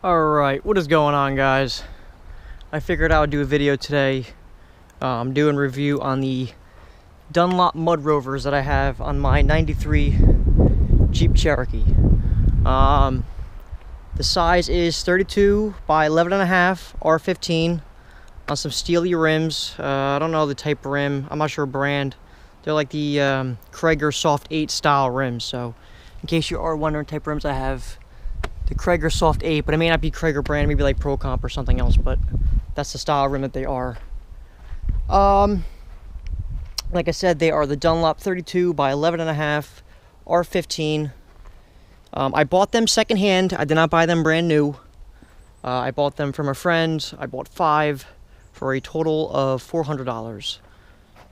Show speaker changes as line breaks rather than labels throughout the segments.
Alright, what is going on, guys? I figured I would do a video today doing review on the Dunlop mud rovers that I have on my 93 Jeep Cherokee. The size is 32 by 11.5 R15 on some steely rims. I don't know the type of rim, I'm not sure brand. They're like the Krager Soft 8 style rims, so in case you are wondering type of rims I have, the Krager Soft 8, but it may not be Krager brand, maybe like Pro Comp or something else, but that's the style rim that they are. Like I said, they are the Dunlop 32 by 11.5 R15. I bought them secondhand. I did not buy them brand new. I bought them from a friend. I bought 5 for a total of $400.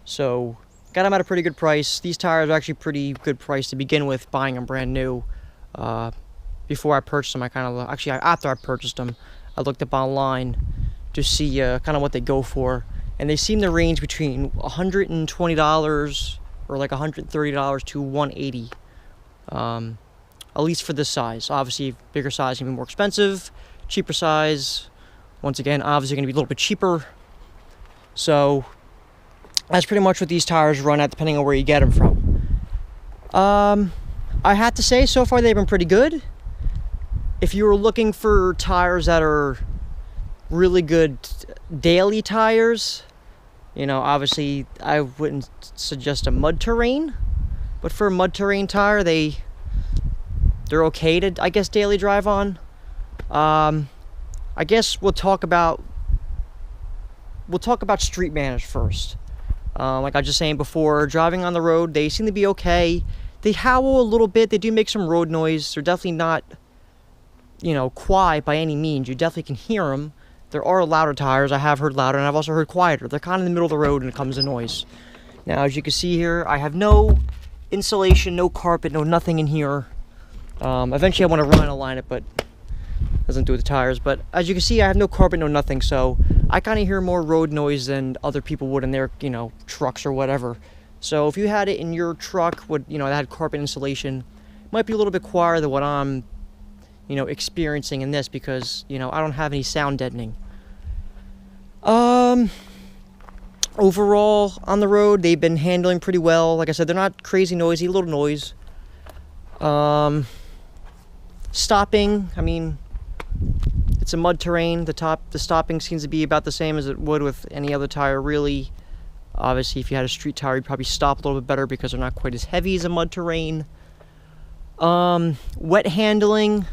So got them at a pretty good price. These tires are actually pretty good price to begin with, buying them brand new. Before I purchased them, after I purchased them, I looked up online to see kind of what they go for, and they seem to range between $120 or like $130 to $180, at least for this size. Obviously, bigger size can be more expensive. Cheaper size, once again, obviously going to be a little bit cheaper. So that's pretty much what these tires run at, depending on where you get them from. I have to say, so far they've been pretty good. If you were looking for tires that are really good daily tires, you know, obviously I wouldn't suggest a mud terrain, but for a mud terrain tire, they're okay to, I guess, daily drive on. I guess we'll talk about street manners first. Like I was just saying before, driving on the road, they seem to be okay. They howl a little bit. They do make some road noise. They're definitely not, you know, quiet by any means. You definitely can hear them. There are louder tires. I have heard louder, and I've also heard quieter. They're kind of in the middle of the road when it comes to noise. Now, as you can see here, I have no insulation, no carpet, no nothing in here. Eventually I want to line it, but doesn't do with the tires. But as you can see, I have no carpet, no nothing, so I kind of hear more road noise than other people would in their, you know, trucks or whatever. So if you had it in your truck, that had carpet insulation, it might be a little bit quieter than what I'm, you know, experiencing in this, because, you know, I don't have any sound deadening. Overall, on the road, they've been handling pretty well. Like I said, they're not crazy noisy, a little noise. Stopping, I mean, it's a mud terrain. The stopping seems to be about the same as it would with any other tire, really. Obviously, if you had a street tire, you'd probably stop a little bit better because they're not quite as heavy as a mud terrain. Wet handling,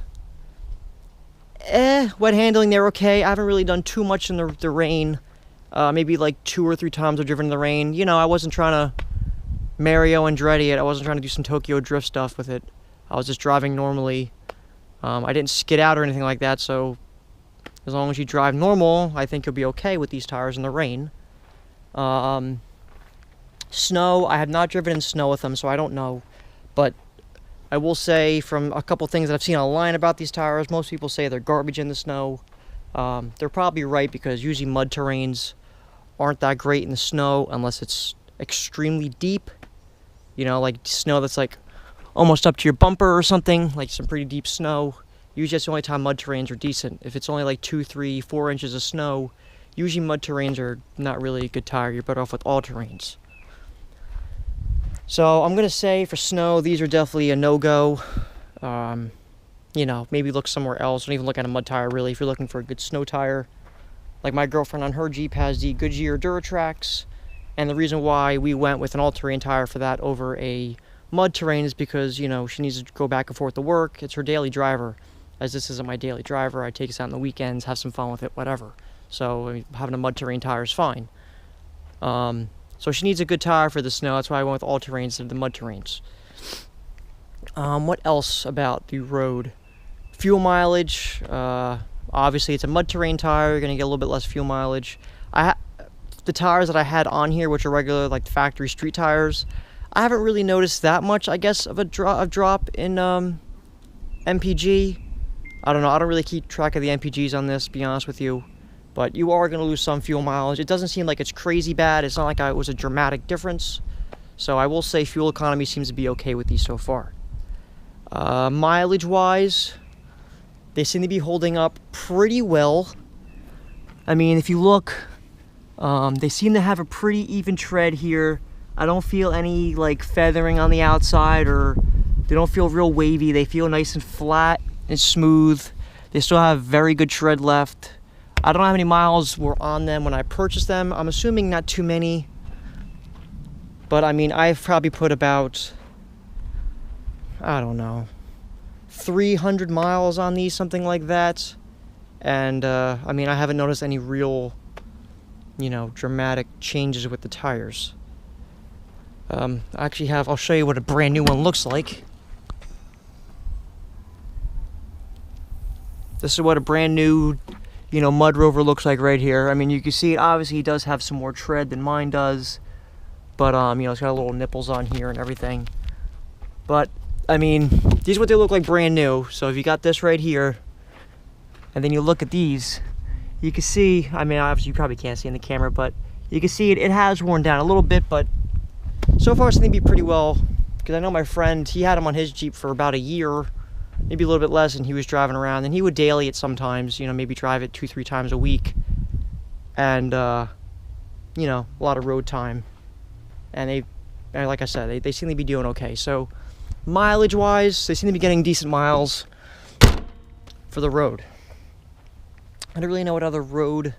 they're okay. I haven't really done too much in the rain. Maybe like 2 or 3 times I've driven in the rain. You know, I wasn't trying to Mario Andretti it. I wasn't trying to do some Tokyo Drift stuff with it. I was just driving normally. I didn't skid out or anything like that, so as long as you drive normal, I think you'll be okay with these tires in the rain. Snow, I have not driven in snow with them, so I don't know. But I will say, from a couple things that I've seen online about these tires, most people say they're garbage in the snow. They're probably right, because usually mud terrains aren't that great in the snow unless it's extremely deep. You know, like snow that's like almost up to your bumper or something, like some pretty deep snow. Usually that's the only time mud terrains are decent. If it's only like 2, 3, 4 inches of snow, usually mud terrains are not really a good tire. You're better off with all terrains. So I'm going to say for snow, these are definitely a no-go. You know, maybe look somewhere else. Don't even look at a mud tire, really, if you're looking for a good snow tire. Like my girlfriend on her Jeep has the Goodyear Duratrax, and the reason why we went with an all-terrain tire for that over a mud terrain is because, you know, she needs to go back and forth to work. It's her daily driver. As this isn't my daily driver, I take us out on the weekends, have some fun with it, whatever. So I mean, having a mud terrain tire is fine. So she needs a good tire for the snow. That's why I went with all terrains instead of the mud terrains. What else about the road? Fuel mileage. Obviously, it's a mud terrain tire. You're going to get a little bit less fuel mileage. The tires that I had on here, which are regular, like the factory street tires, I haven't really noticed that much, I guess, of a drop in MPG. I don't know. I don't really keep track of the MPGs on this, to be honest with you. But you are going to lose some fuel mileage. It doesn't seem like it's crazy bad. It's not like it was a dramatic difference. So I will say fuel economy seems to be okay with these so far. Mileage-wise, They seem to be holding up pretty well. I mean, if you look, they seem to have a pretty even tread here. I don't feel any like feathering on the outside, or they don't feel real wavy. They feel nice and flat and smooth. They still have very good tread left. I don't know how many miles were on them when I purchased them. I'm assuming not too many. But I mean, I've probably put about, I don't know, 300 miles on these, something like that. And I mean, I haven't noticed any real, you know, dramatic changes with the tires. I actually have, I'll show you what a brand new one looks like. This is what a brand new, you know, mud Rover looks like right here. I mean, you can see it obviously does have some more tread than mine does. But, you know, it's got little nipples on here and everything. But, I mean, these are what they look like brand new. So if you got this right here, and then you look at these, you can see, I mean, obviously you probably can't see in the camera, but you can see it has worn down a little bit, but so far it's going to be pretty well. Because I know my friend, he had them on his Jeep for about a year, maybe a little bit less, and he was driving around. And he would daily it sometimes, you know, maybe drive it 2-3 times a week. And, you know, a lot of road time. And they, like I said, they seem to be doing okay. So, mileage-wise, they seem to be getting decent miles for the road. I don't really know what other road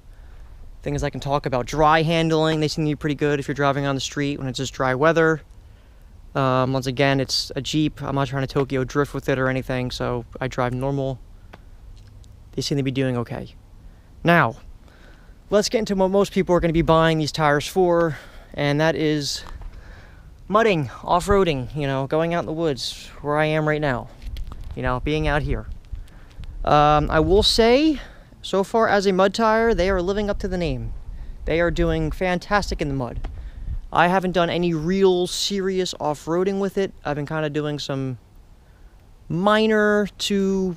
things I can talk about. Dry handling, they seem to be pretty good if you're driving on the street when it's just dry weather. Once again, it's a Jeep. I'm not trying to Tokyo drift with it or anything, so I drive normal. They seem to be doing okay. Now, let's get into what most people are going to be buying these tires for. And that is mudding, off-roading, you know, going out in the woods, where I am right now, you know, being out here. I will say, so far as a mud tire, they are living up to the name. They are doing fantastic in the mud. I haven't done any real serious off-roading with it. I've been kind of doing some minor to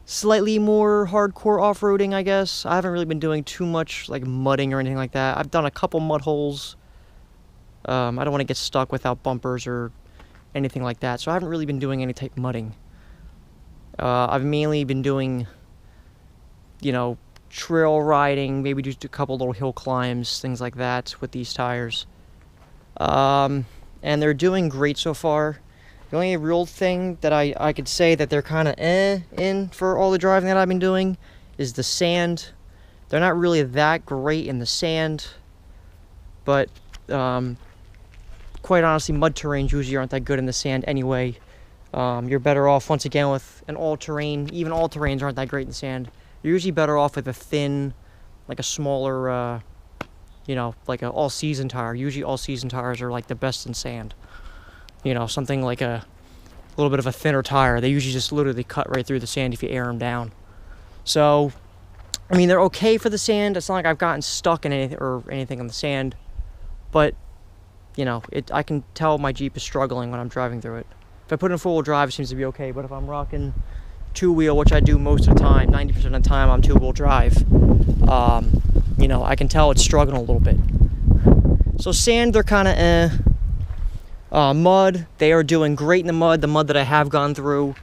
slightly more hardcore off-roading, I guess. I haven't really been doing too much like mudding or anything like that. I've done a couple mud holes. I don't want to get stuck without bumpers or anything like that, so I haven't really been doing any type of mudding. I've mainly been doing, you know, trail riding, maybe just a couple little hill climbs, things like that with these tires. And they're doing great so far. The only real thing that I could say that they're kind of in for all the driving that I've been doing is the sand. They're not really that great in the sand, but quite honestly, mud terrains usually aren't that good in the sand anyway. You're better off, once again, with an all-terrain. Even all-terrains aren't that great in the sand. You're usually better off with a thin, like a smaller, you know, like an all-season tire. Usually all-season tires are like the best in sand. You know, something like a little bit of a thinner tire. They usually just literally cut right through the sand if you air them down. So, I mean, they're okay for the sand. It's not like I've gotten stuck in anything on the sand. But, you know, I can tell my Jeep is struggling when I'm driving through it. If I put it in four-wheel drive, it seems to be okay. But if I'm rocking two-wheel, which I do most of the time, 90% of the time I'm two-wheel drive, you know, I can tell it's struggling a little bit. So sand, they're kind of mud, they are doing great in the mud that I have gone through.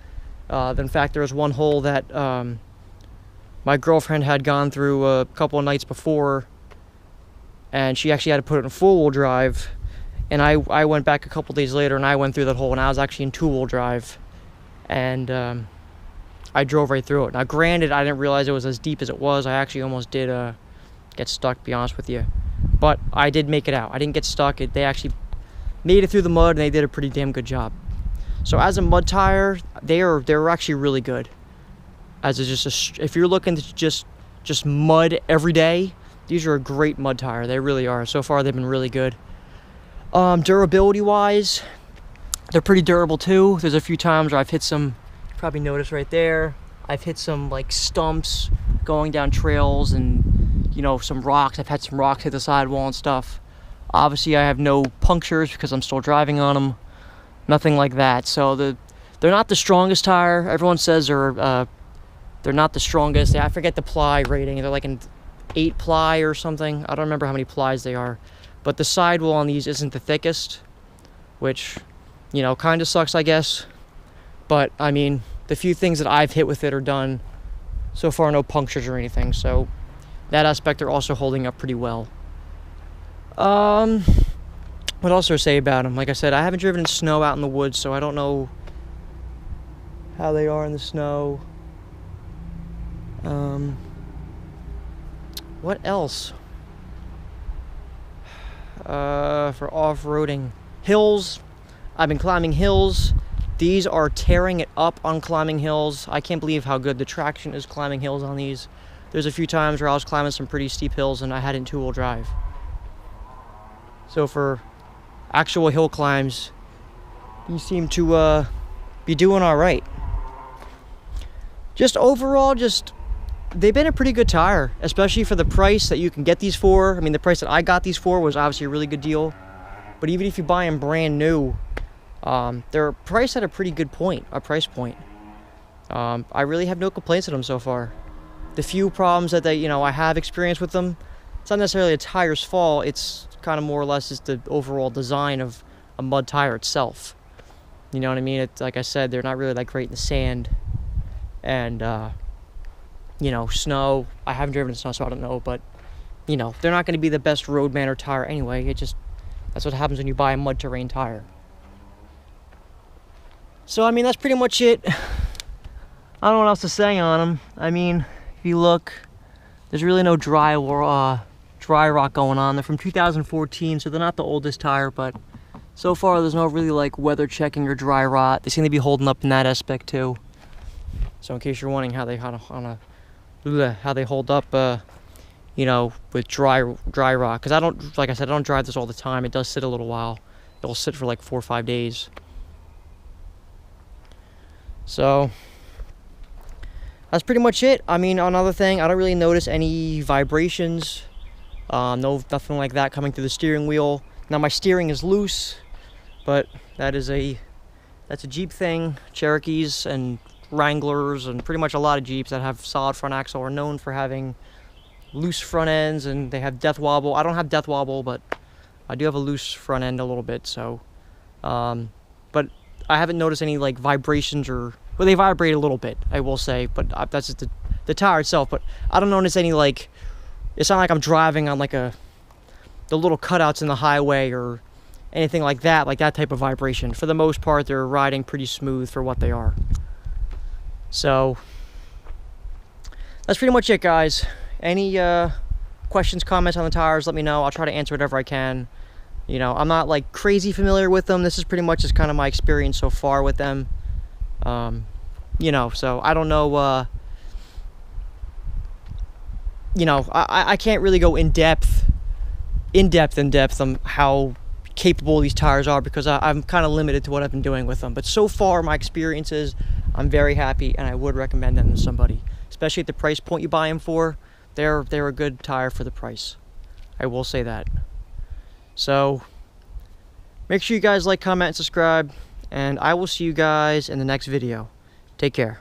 In fact, there was one hole that my girlfriend had gone through a couple of nights before, and she actually had to put it in four-wheel drive. And I went back a couple days later and I went through that hole, and I was actually in two-wheel drive. And I drove right through it. Now, granted, I didn't realize it was as deep as it was. I actually almost did get stuck, to be honest with you. But I did make it out. I didn't get stuck. They actually made it through the mud, and they did a pretty damn good job. So as a mud tire, they're actually really good. As if you're looking to just mud every day, these are a great mud tire. They really are. So far, they've been really good. Durability wise, they're pretty durable too. There's a few times where I've hit some, you probably noticed right there, I've hit some like stumps going down trails, and you know, some rocks. I've had some rocks hit the sidewall and stuff. Obviously I have no punctures because I'm still driving on them, nothing like that. So they're not the strongest tire. Everyone says they're not the strongest. I forget the ply rating. They're like an 8 ply or something. I don't remember how many plies they are. But the sidewall on these isn't the thickest, which, you know, kind of sucks, I guess. But, I mean, the few things that I've hit with it are done. So far, no punctures or anything, so that aspect they're also holding up pretty well. What else do I say about them? Like I said, I haven't driven in snow out in the woods, so I don't know how they are in the snow. What else? For off-roading. Hills. I've been climbing hills. These are tearing it up on climbing hills. I can't believe how good the traction is climbing hills on these. There's a few times where I was climbing some pretty steep hills and I had it in two-wheel drive. So for actual hill climbs, you seem to be doing all right. Just overall, they've been a pretty good tire, especially for the price that you can get these for. I mean, the price that I got these for was obviously a really good deal. But even if you buy them brand new, they're priced at a pretty good price point. I really have no complaints with them so far. The few problems that I have experienced with them, it's not necessarily a tire's fault. It's kind of more or less just the overall design of a mud tire itself. You know what I mean? It's like I said, they're not really that great in the sand. And, snow. I haven't driven in snow, so I don't know. But, they're not going to be the best road manner tire anyway. That's what happens when you buy a mud terrain tire. So, I mean, that's pretty much it. I don't know what else to say on them. I mean, if you look, there's really no dry rot going on. They're from 2014, so they're not the oldest tire, but so far there's no really like weather checking or dry rot. They seem to be holding up in that aspect too. So in case you're wondering how they hold up, with dry rot, because I don't drive this all the time. It does sit a little while. It'll sit for like 4 or 5 days. So that's pretty much it. I mean, another thing, I don't really notice any vibrations. Nothing like that coming through the steering wheel. Now my steering is loose, but that's a Jeep thing. Cherokees and Wranglers and pretty much a lot of Jeeps that have solid front axle are known for having loose front ends, and they have death wobble. I don't have death wobble, but I do have a loose front end a little bit. So, but I haven't noticed any like vibrations well, they vibrate a little bit, I will say, but that's just the tire itself. But I don't notice any like. It's not like I'm driving on like the little cutouts in the highway or anything like that type of vibration. For the most part, they're riding pretty smooth for what they are. So that's pretty much it, guys. Any questions, comments on the tires, let me know. I'll try to answer whatever I can. I'm not like crazy familiar with them. This is pretty much just kind of my experience so far with them. So I don't know. I can't really go in depth on how capable these tires are, because I'm kind of limited to what I've been doing with them. But so far, my experiences, I'm very happy, and I would recommend them to somebody, especially at the price point you buy them for. They're a good tire for the price. I will say that. So make sure you guys like, comment, and subscribe, and I will see you guys in the next video. Take care.